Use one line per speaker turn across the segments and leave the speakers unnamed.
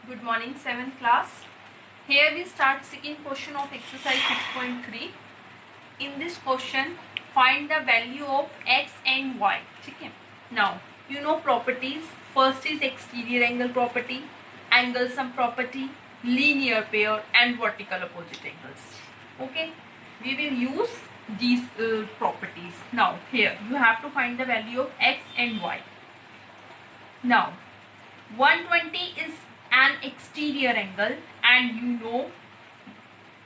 Good morning, 7th class. Here we start second question of exercise 6.3. In this question, find the value of x and y. Okay. Now, you know properties. First is exterior angle property, angle sum property, linear pair, and vertical opposite angles. Okay. We will use these properties. Now, here you have to find the value of x and y. Now, 120 is an exterior angle, and you know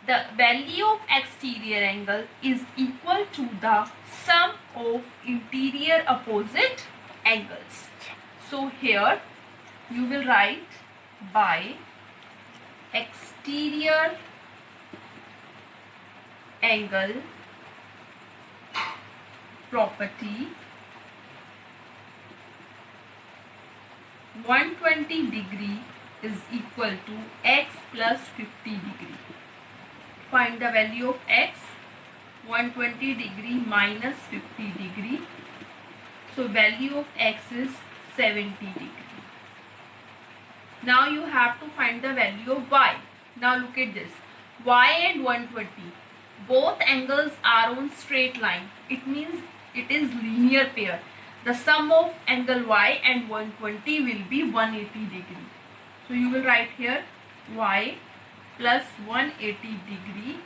the value of exterior angle is equal to the sum of interior opposite angles. So here you will write by exterior angle property 120 degree is equal to x plus 50 degree. Find the value of x. 120 degree minus 50 degree. So value of x is 70 degree. Now you have to find the value of y. Now look at this. Y and 120. Both angles are on straight line. It means it is linear pair. The sum of angle y and 120 will be 180 degree. So you will write here y plus 180 degree,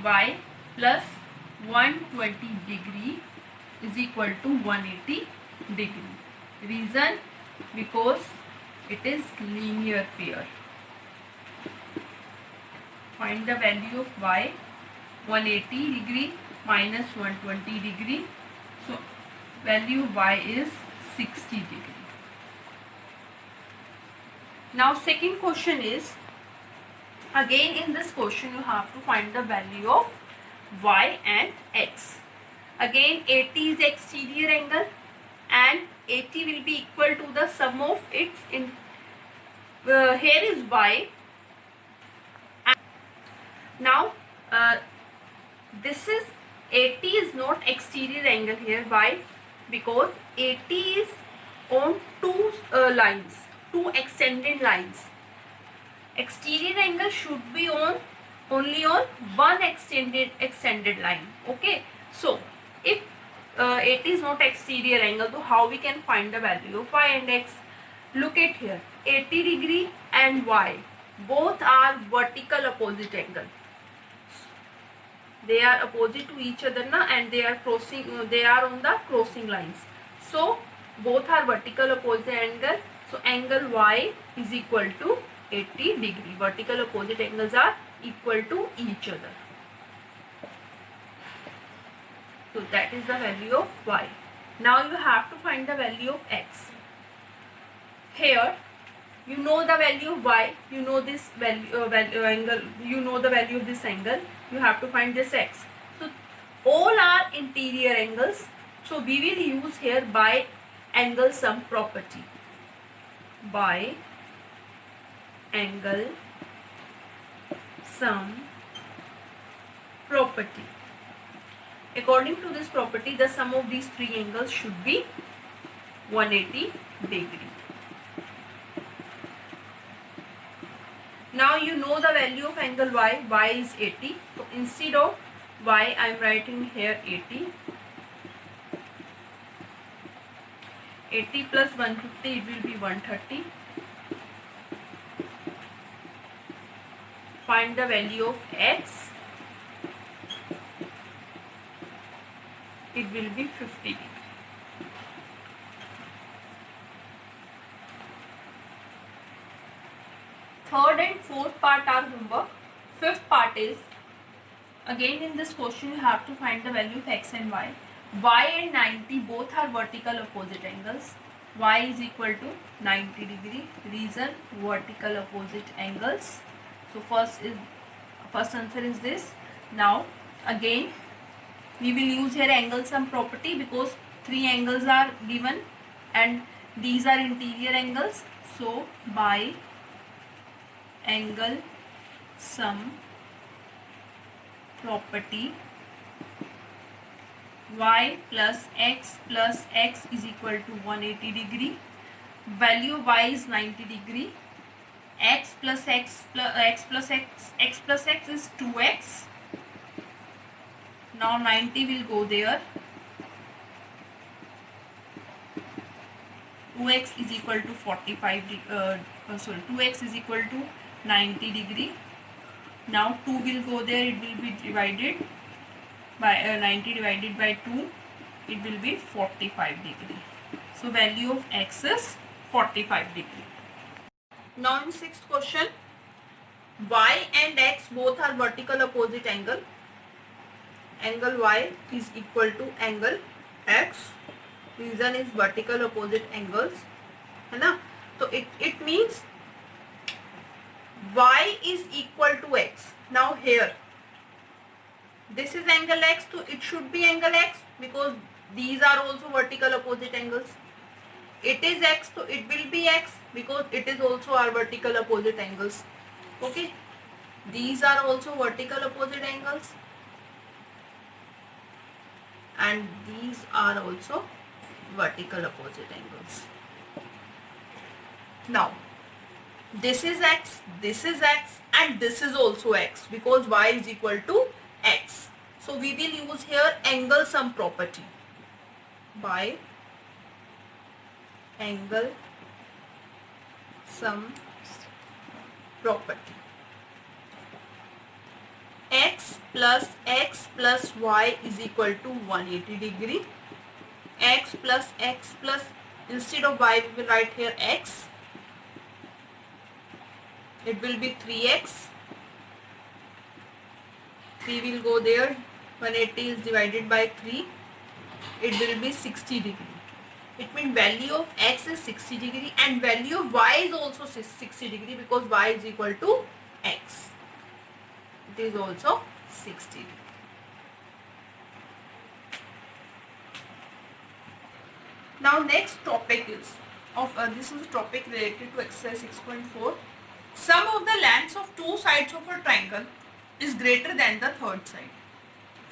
y plus 120 degree is equal to 180 degree. Reason? Because it is linear pair. Find the value of y. 180 degree minus 120 degree. So value of y is 60 degree. Now second question is, again in this question you have to find the value of y and x. Again 80 is exterior angle and 80 will be equal to the sum of its in here is y. Now this is 80 is not exterior angle here. Why? Because 80 is on two lines, two extended lines. Exterior angle should be on only on one extended line. Okay. So if 80 is not exterior angle, so how we can find the value of y and x? Look at here. 80 degree and y both are vertical opposite angle. They are opposite to each other na, and they are crossing. They are on the crossing lines. So both are vertical opposite angle. So angle y is equal to 80 degree. Vertical opposite angles are equal to each other. So that is the value of y. Now you have to find the value of x. Here you know the value of y. You know this value angle. You know the value of this angle. You have to find this x. So all are interior angles. So we will use here by angle sum property. By angle sum property. According to this property, the sum of these three angles should be 180 degree. Now you know the value of angle y. Y is 80. So instead of y, I am writing here 80. 80 plus 150, it will be 130. Find the value of x. It will be 50 degree. Third and fourth part are homework. Fifth part is, again in this question you have to find the value of x and y. Y and 90 both are vertical opposite angles. Y is equal to 90 degree. Reason? Vertical opposite angles. So first answer is this. Now again we will use here angle sum property because three angles are given and these are interior angles. So by angle sum property, y plus x is equal to 180 degree. Value of y is 90 degree. x plus x plus x is 2x. Now 90 will go there. 2x is equal to 2x is equal to 90 degree. Now 2 will go there, it will be divided by 90 divided by 2, it will be 45 degree. So value of x is 45 degree. Now in sixth question, y and x both are vertical opposite angle. Angle y is equal to angle x. Reason is vertical opposite angles, है ना? So it means y is equal to x. Now here this is angle x, so it should be angle x because these are also vertical opposite angles. It is x, so it will be x because it is also our vertical opposite angles. Okay, these are also vertical opposite angles and these are also vertical opposite angles. Now this is x and this is also x because y is equal to x. So we will use here angle sum property. By angle sum property, x plus y is equal to 180 degree. X plus instead of y we will write here x. It will be 3x. 3 will go there. 180 is divided by 3. It will be 60 degree. It means value of x is 60 degree and value of y is also 60 degree because y is equal to x. It is also 60 degree. Now next topic is this is a topic related to exercise 6.4. Sum of the lengths of two sides of a triangle is greater than the third side.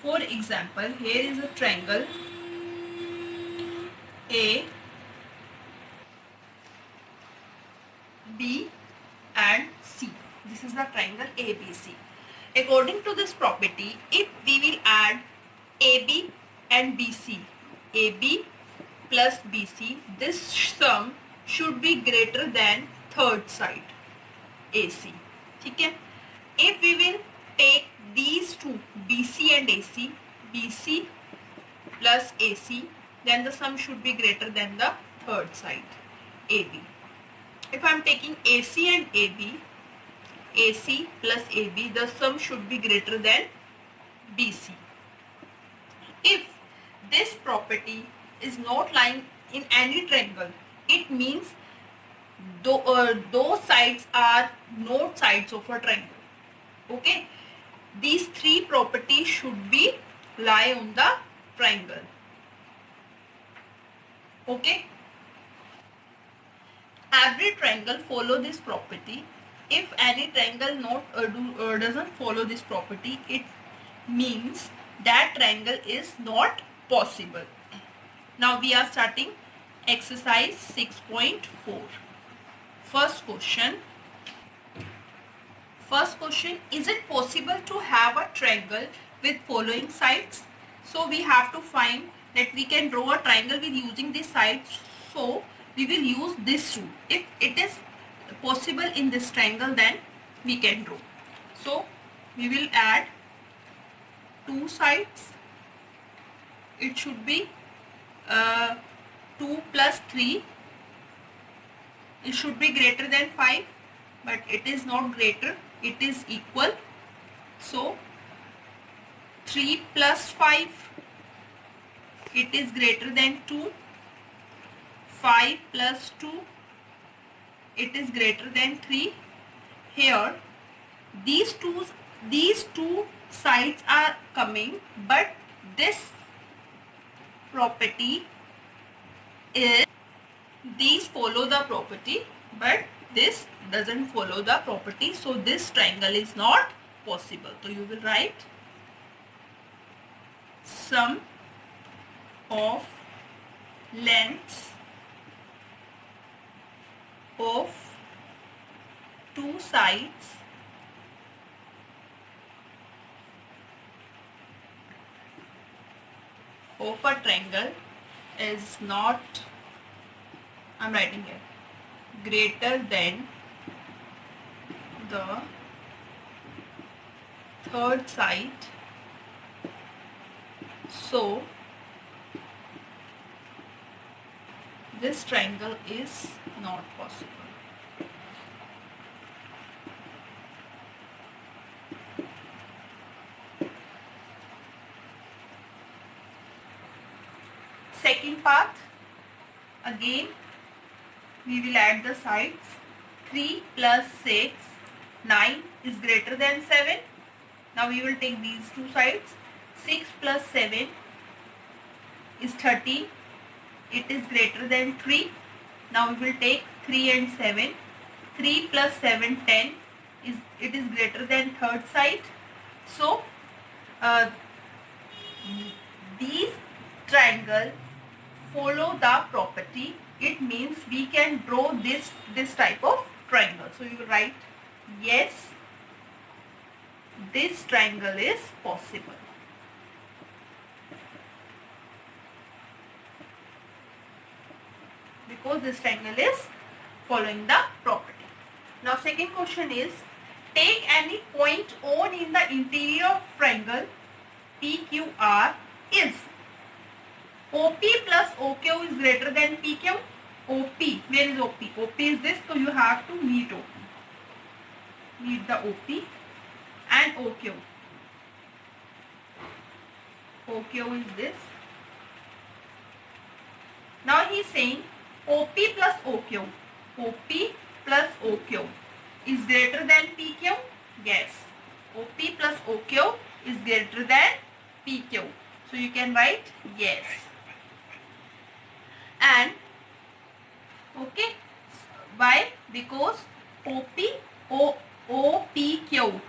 For example, here is a triangle A, B and C. This is the triangle ABC. According to this property, if we will add AB and BC, AB plus BC, this sum should be greater than third side AC. Okay? If we will take these two BC and AC, BC plus AC, then the sum should be greater than the third side AB. If I am taking AC and AB, AC plus AB, the sum should be greater than BC. If this property is not lying in any triangle, it means those sides are not sides of a triangle. Okay, these three properties should be lie on the triangle. Okay, every triangle follow this property. If any triangle not doesn't follow this property, it means that triangle is not possible. Now we are starting exercise 6.4. First question, is it possible to have a triangle with following sides? So we have to find that we can draw a triangle with using these sides. So we will use this rule. If it is possible in this triangle, then we can draw. So we will add two sides. It should be 2 plus 3. It should be greater than 5, but it is not greater, it is equal. So 3 plus 5, it is greater than 2. 5 plus 2, it is greater than 3. Here these two sides are coming, but this property is, these follow the property but this doesn't follow the property, so this triangle is not possible. So you will write sum of lengths of two sides of a triangle is not, I'm writing here, greater than the third side, so this triangle is not possible. Second part, again we will add the sides. 3 plus 6, 9 is greater than 7. Now we will take these two sides. 6 plus 7 is 13. It is greater than 3. Now we will take 3 and 7. 3 plus 7, 10. It is greater than third side. So these triangle follow the property. It means we can draw this type of triangle. So you will write, yes, this triangle is possible. Because this triangle is following the property. Now second question is, take any point O in the interior of triangle PQR is OP plus OQ is greater than PQ. OP, where is OP? OP is this, so you have to meet OP. Meet the OP and OQ. OQ is this. Now he is saying OP plus OQ. OP plus OQ is greater than PQ. Yes. OP plus OQ is greater than PQ. So you can write yes. And okay, why? Because OPQ,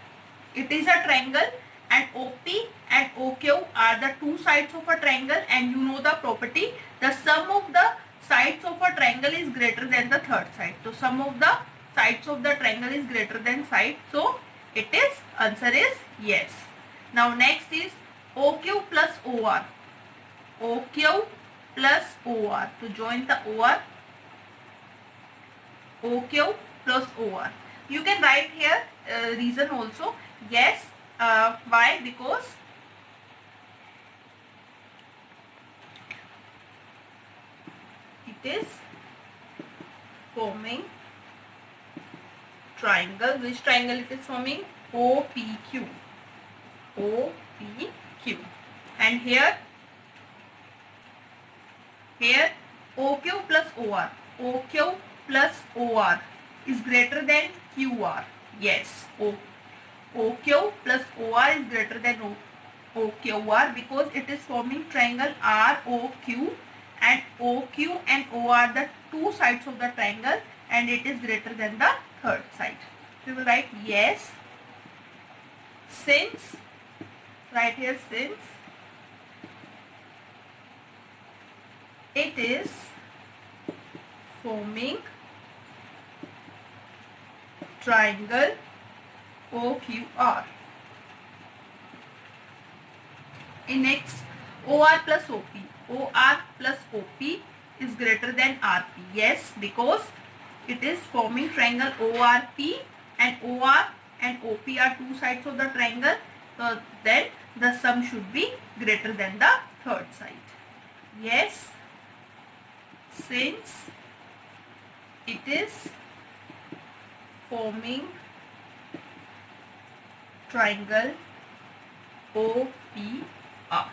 it is a triangle, and OP and OQ are the two sides of a triangle, and you know the property, the sum of the sides of a triangle is greater than the third side. So sum of the sides of the triangle is greater than side, so it is, answer is yes. Now next is OQ plus OR. OQ plus OR. To join the OR, OQ plus OR. You can write here reason also. Yes. Why? Because it is forming triangle. Which triangle it is forming? OPQ. OPQ. And here OQ plus OR. OQ plus OR is greater than QR. Yes. OQ plus OR is greater than OQR because it is forming triangle ROQ, and OQ and O are the two sides of the triangle, and it is greater than the third side. We will write yes, since, right here, since it is forming triangle OQR. In next, OR plus OP. OR plus OP is greater than RP. Yes, because it is forming triangle ORP, and OR and OP are two sides of the triangle. So then the sum should be greater than the third side. Yes, since it is forming triangle OPR.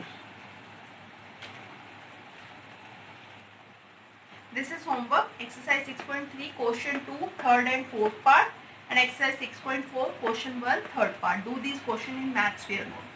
This is homework, exercise 6.3, question 2, third and fourth part, and exercise 6.4, question 1, third part. Do these questions in maths fair mode.